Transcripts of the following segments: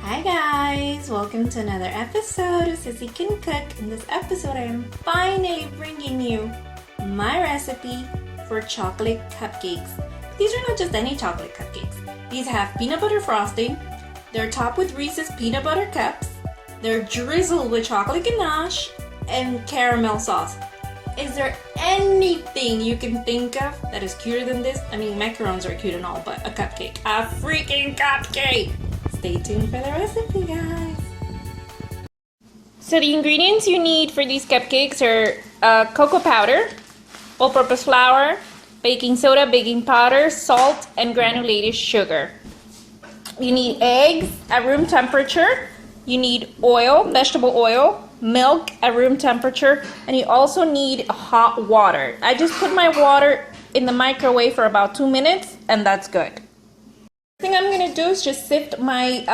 Hi guys! Welcome to another episode of Cesy Can Cook. In this episode, I am finally bringing you my recipe for chocolate cupcakes. These are not just any chocolate cupcakes. These have peanut butter frosting, they're topped with Reese's peanut butter cups, they're drizzled with chocolate ganache, and caramel sauce. Is there anything you can think of that is cuter than this? I mean, macarons are cute and all, but a cupcake. A freaking cupcake! Stay tuned for the recipe, guys. So the ingredients you need for these cupcakes are cocoa powder, all-purpose flour, baking soda, baking powder, salt, and granulated sugar. You need eggs at room temperature. You need oil, vegetable oil, milk at room temperature, and you also need hot water. I just put my water in the microwave for about 2 minutes, and that's good. The thing I'm going to do is just sift my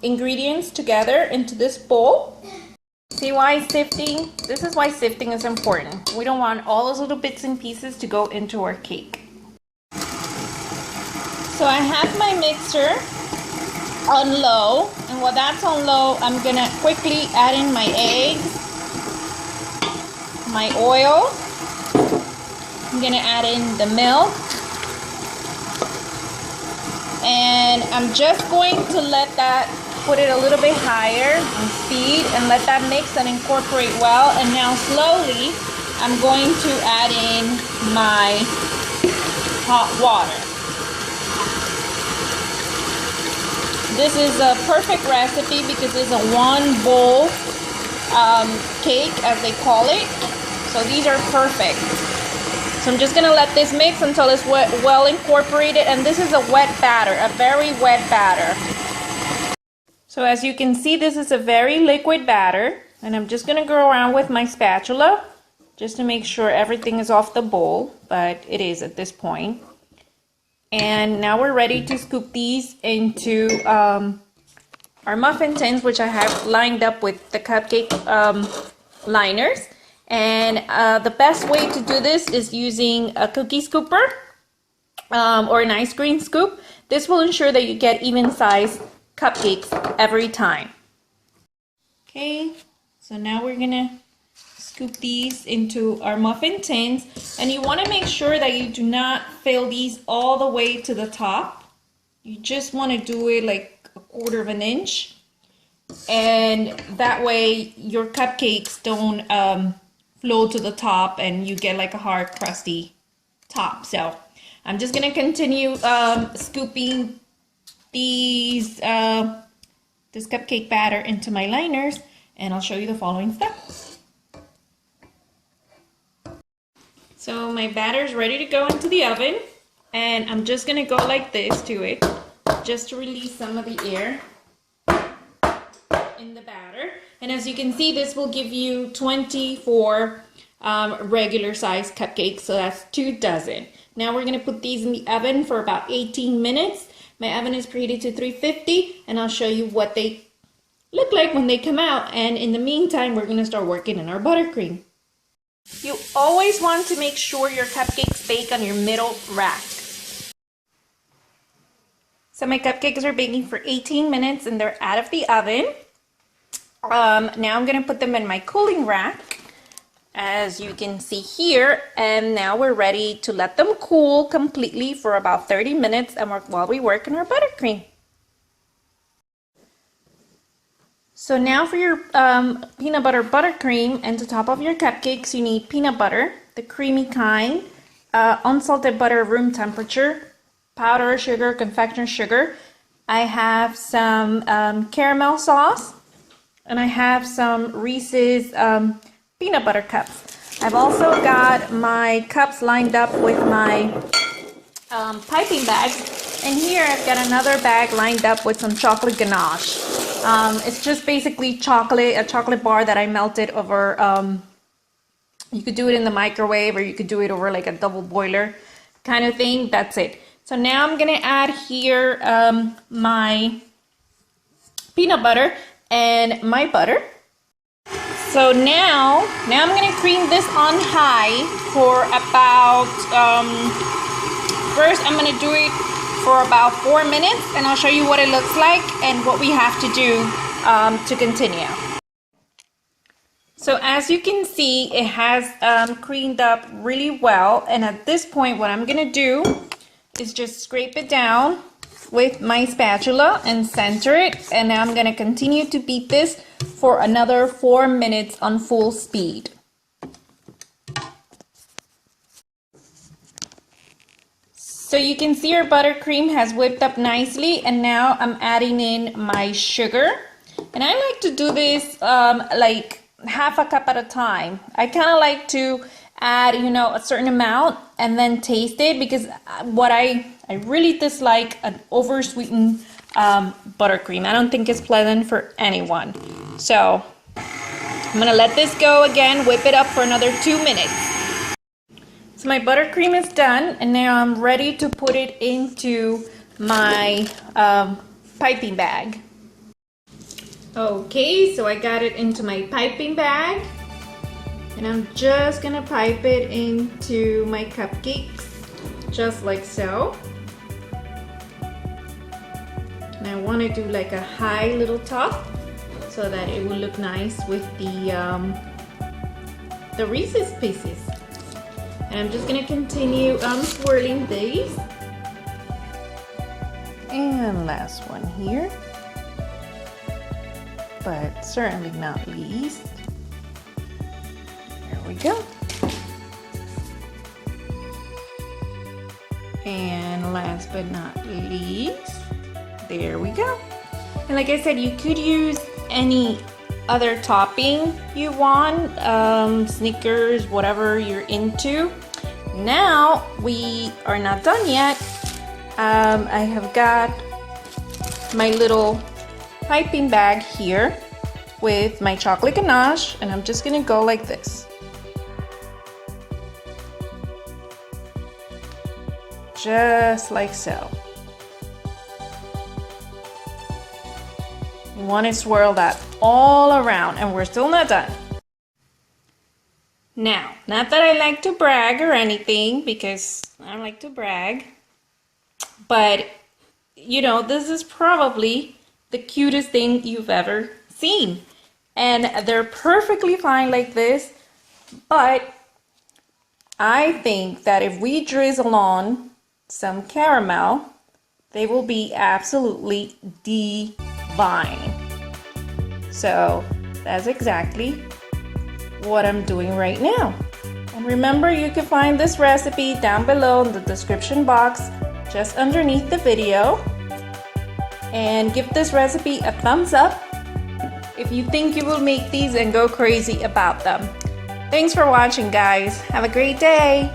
ingredients together into this bowl. See why sifting? This is why sifting is important. We don't want all those little bits and pieces to go into our cake. So I have my mixer on low, and while that's on low, I'm going to quickly add in my eggs, my oil. I'm going to add in the milk. And I'm just going to let that, put it a little bit higher on speed and let that mix and incorporate well. And now slowly, I'm going to add in my hot water. This is a perfect recipe because it's a one bowl cake, as they call it. So these are perfect. So I'm just going to let this mix until it's well incorporated, and this is a wet batter, a very wet batter. So as you can see, this is a very liquid batter, and I'm just going to go around with my spatula just to make sure everything is off the bowl, but it is at this point. And now we're ready to scoop these into our muffin tins, which I have lined up with the cupcake liners. And the best way to do this is using a cookie scooper or an ice cream scoop. This will ensure that you get even sized cupcakes every time. Okay, so now we're gonna scoop these into our muffin tins, and you want to make sure that you do not fill these all the way to the top. You just want to do it like 1/4 of an inch, and that way your cupcakes don't flow to the top and you get like a hard crusty top. So I'm just gonna continue scooping these this cupcake batter into my liners, and I'll show you the following steps. So my batter is ready to go into the oven, and I'm just gonna go like this to it just to release some of the air in the batter. And as you can see, this will give you 24 regular size cupcakes, so that's 2 dozen. Now we're going to put these in the oven for about 18 minutes. My oven is preheated to 350, and I'll show you what they look like when they come out. And in the meantime, we're going to start working on our buttercream. You always want to make sure your cupcakes bake on your middle rack. So my cupcakes are baking for 18 minutes and they're out of the oven. Now I'm going to put them in my cooling rack, as you can see here, and now we're ready to let them cool completely for about 30 minutes and while we work on our buttercream. So now for your peanut butter buttercream, and to top of your cupcakes you need peanut butter, the creamy kind, unsalted butter room temperature, powder sugar, confectioner sugar. I have some caramel sauce, and I have some Reese's peanut butter cups. I've also got my cups lined up with my piping bags, and here I've got another bag lined up with some chocolate ganache. It's just basically chocolate, a chocolate bar that I melted over. You could do it in the microwave, or you could do it over like a double boiler kind of thing. That's it. So now I'm gonna add here my peanut butter and my butter. So now I'm gonna cream this on high for about, first I'm gonna do it for about 4 minutes, and I'll show you what it looks like and what we have to do to continue. So as you can see, it has creamed up really well, and at this point what I'm gonna do is just scrape it down with my spatula and center it, and now I'm gonna continue to beat this for another 4 minutes on full speed. So you can see our buttercream has whipped up nicely, and now I'm adding in my sugar. And I like to do this like half a cup at a time. I kind of like to add, you know, a certain amount and then taste it, because what I really dislike an over-sweetened buttercream. I don't think it's pleasant for anyone. So I'm gonna let this go again, whip it up for another 2 minutes. So my buttercream is done, and now I'm ready to put it into my piping bag. Okay, so I got it into my piping bag, and I'm just gonna pipe it into my cupcakes, just like so. And I want to do like a high little top so that it will look nice with the Reese's pieces. And I'm just gonna continue swirling these. And last one here, but certainly not least. There we go. And last but not least, there we go. And like I said, you could use any other topping you want, Snickers, whatever you're into. Now we are not done yet. I have got my little piping bag here with my chocolate ganache, and I'm just gonna go like this. Just like so. You want to swirl that all around, and we're still not done. Now, not that I like to brag or anything, because I don't like to brag, but you know, this is probably the cutest thing you've ever seen, and they're perfectly fine like this. But I think that if we drizzle on some caramel, they will be absolutely divine. So that's exactly what I'm doing right now. And remember, you can find this recipe down below in the description box, just underneath the video. And give this recipe a thumbs up if you think you will make these and go crazy about them. Thanks for watching, guys. Have a great day.